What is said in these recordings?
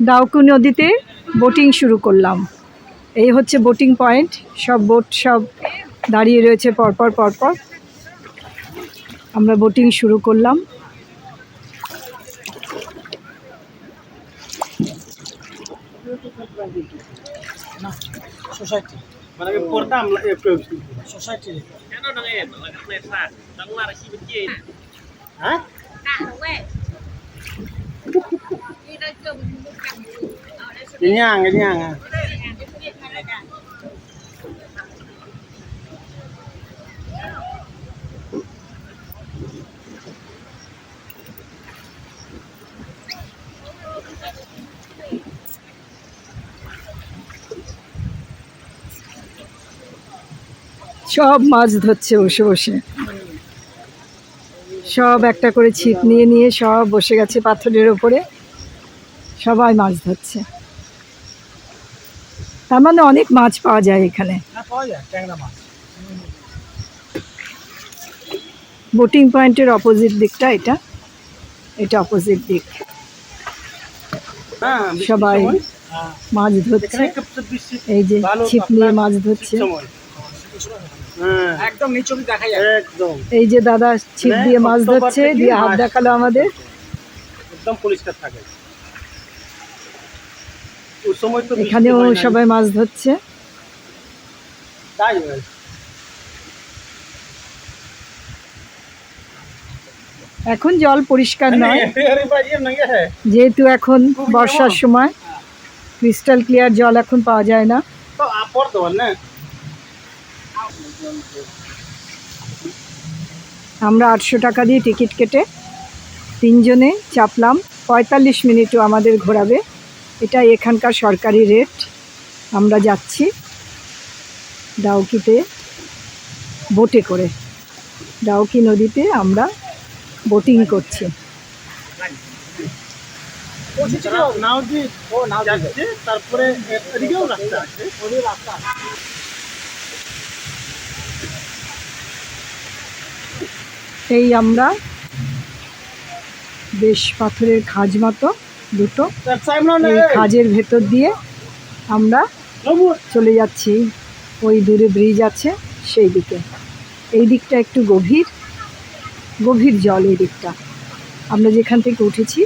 ডাউকু নদীতে বোটিং শুরু করলাম। এই হচ্ছে বোটিং পয়েন্ট। সব বোট সব দাঁড়িয়ে রয়েছে পরপর পরপর। আমরা বোটিং শুরু করলাম। সব মাছ ধরছে বসে বসে, সব একটা করে ছিপ নিয়ে নিয়ে সব বসে গেছে পাথরের ওপরে, সবাই মাছ ধরছে। তার মানে অনেক মাছ পাওয়া যায় এখানে। বোটিং পয়েন্টের অপোজিট দিকটা, এটা অপোজিট দিক। সবাই মাছ ধরছে, এই যে ছিপ নিয়ে মাছ ধরছে। এই যে দাদা ছিপ দিয়ে মাছ ধরছে, দিয়ে হাত দেখালো আমাদের। একদম পরিষ্কার থাকে। এখানেও সবাই মাছ ধরছে। এখন জল পরিষ্কার নয়, যেহেতু এখন বর্ষার সময়, ক্রিস্টাল ক্লিয়ার জল এখন পাওয়া যায় না। আমরা 800 টাকা দিয়ে টিকিট কেটে 3 জনে চাপলাম। 45 মিনিটও আমাদের ঘোরাবে, এটা এখানকার সরকারি রেট। আমরা যাচ্ছি ডাউকিতে বোটে করে। ডাউকি নদীতে আমরা বোটিং করছি। এই আমরা বেশ পাথরের খাঁজ মতো দুটো, এই খাঁজের ভেতর দিয়ে আমরা চলে যাচ্ছি। ওই দূরে ব্রিজ আছে সেই দিকে। এই দিকটা একটু গভীর জল। এই দিকটা আমরা যেখান থেকে উঠেছি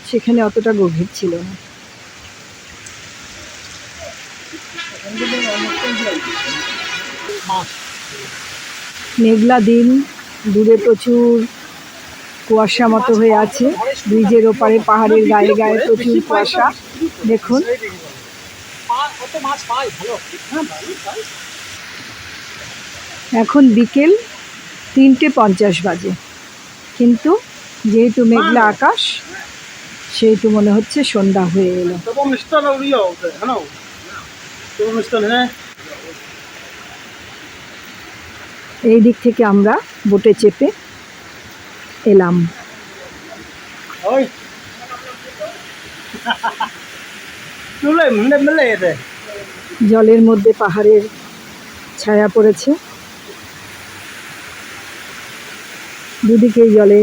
সেখানে অতটা গভীর ছিল না। মেঘলা দিন, দূরে প্রচুর কুয়াশা মতো হয়ে আছে। ব্রিজের ওপারে পাহাড়ের গায়ে গায়ে প্রচুর কুয়াশা। দেখুন, এখন বিকেল 3:50 বাজে, কিন্তু যেহেতু মেঘলা আকাশ সেহেতু মনে হচ্ছে সন্ধ্যা হয়ে এলো। এই দিক থেকে আমরা বোটে চেপে এলাম। জলের মধ্যে পাহাড়ের ছায়া পড়েছে, দুদিকেই জলে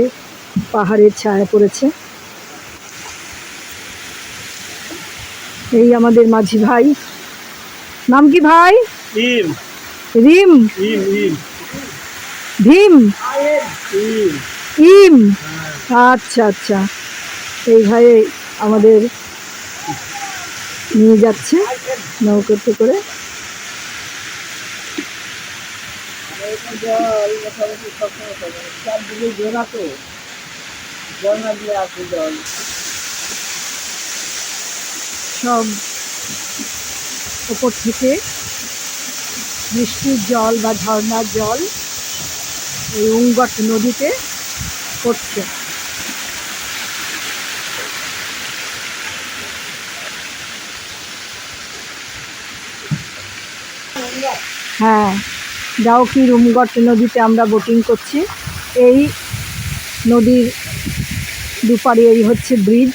পাহাড়ের ছায়া পড়েছে। এই আমাদের মাঝি ভাই, নাম কি ভাই? রিম। ভীম। ইম। আচ্ছা আচ্ছা, এই ভাই আমাদের নিয়ে যাচ্ছে নৌকোতে করে। সব উপর থেকে বৃষ্টির জল বা ঝর্ণার জল এই উঙ্গট নদীতে পড়ছে। হ্যাঁ, ডাউকির উমগট নদীতে আমরা বোটিং করছি। এই নদীর দুপারে এই হচ্ছে ব্রিজ।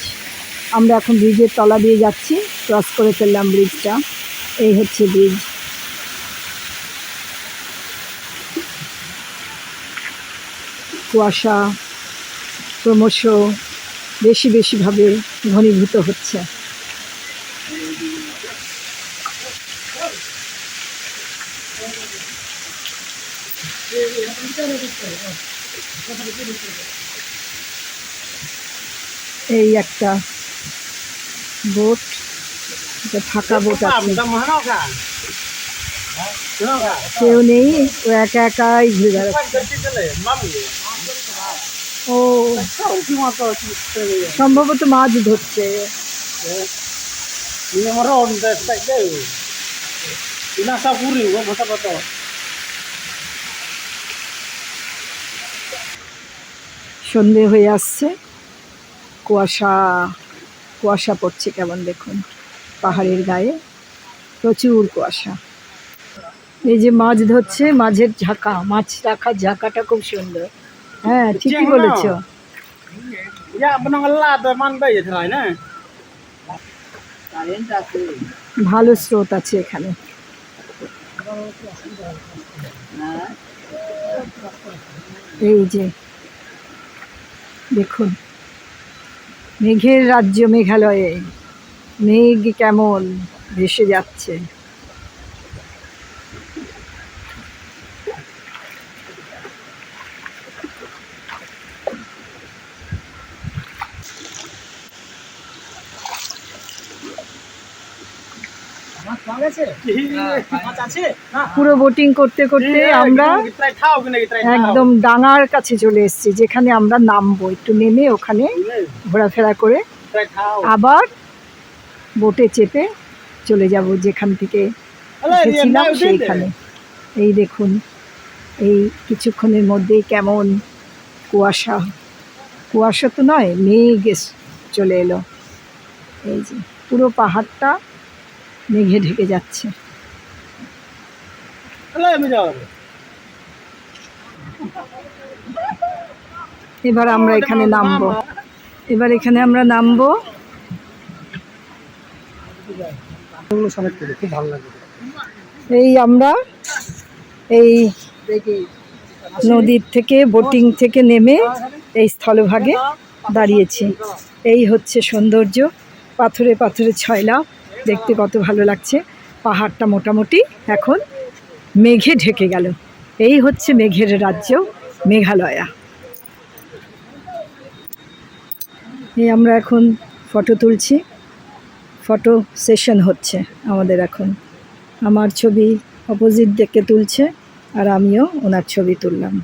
আমরা এখন ব্রিজের তলা দিয়ে যাচ্ছি, ক্রস করে ফেললাম ব্রিজটা। এই হচ্ছে ব্রিজ। কুয়াশা ক্রমশ বেশি বেশিভাবে ঘনীভূত হচ্ছে। এই একটা বোট, এটা ফাঁকা বোট আছে, কেউ নেই, ও একা একাই ঘুরে বেড়াচ্ছে। ও সম্ভবত মাছ ধরছে। সন্ধে হয়ে আসছে, কুয়াশা কুয়াশা পড়ছে কেমন দেখুন, পাহাড়ের গায়ে প্রচুর কুয়াশা। এই যে মাছ ধরছে, মাছের ঝাঁকা, মাছ রাখার ঝাঁকাটা খুব সুন্দর। হ্যাঁ ঠিকই বলেছ। ভালো স্রোত আছে এখানে। এই যে দেখুন, মেঘের রাজ্য মেঘালয়ে মেঘ কেমন ভেসে যাচ্ছে। পুরো বোটিং করতে করতে আমরা একদম ডাঙার কাছে চলে এসেছি, যেখানে আমরা নামবো। একটু নেমে ওখানে ঘোরাফেরা করে আবার বোটে চেপে চলে যাব যেখান থেকে এসেছিলাম সেইখানে। এই দেখুন, এই কিছুক্ষণের মধ্যেই কেমন কুয়াশা, কুয়াশা তো নয়, মেঘ চলে এলো। এই যে পুরো পাহাড়টা মেঘে ঢেকে যাচ্ছে। এবার আমরা এখানে নামবো, খুব ভালো লাগে। এই আমরা এই নদীর থেকে বোটিং থেকে নেমে এই স্থলভাগে দাঁড়িয়েছি। এই হচ্ছে সৌন্দর্য, পাথরে পাথরে ছয়লা, দেখতে কত ভালো লাগছে। পাহাড়টা মোটামুটি এখন মেঘে ঢেকে গেল। এই হচ্ছে মেঘের রাজ্য মেঘালয়া। এই আমরা এখন ফটো তুলছি, ফটো সেশন হচ্ছে আমাদের এখন। আমার ছবি অপোজিট দিকে তুলছে আর আমিও ওনার ছবি তুললাম।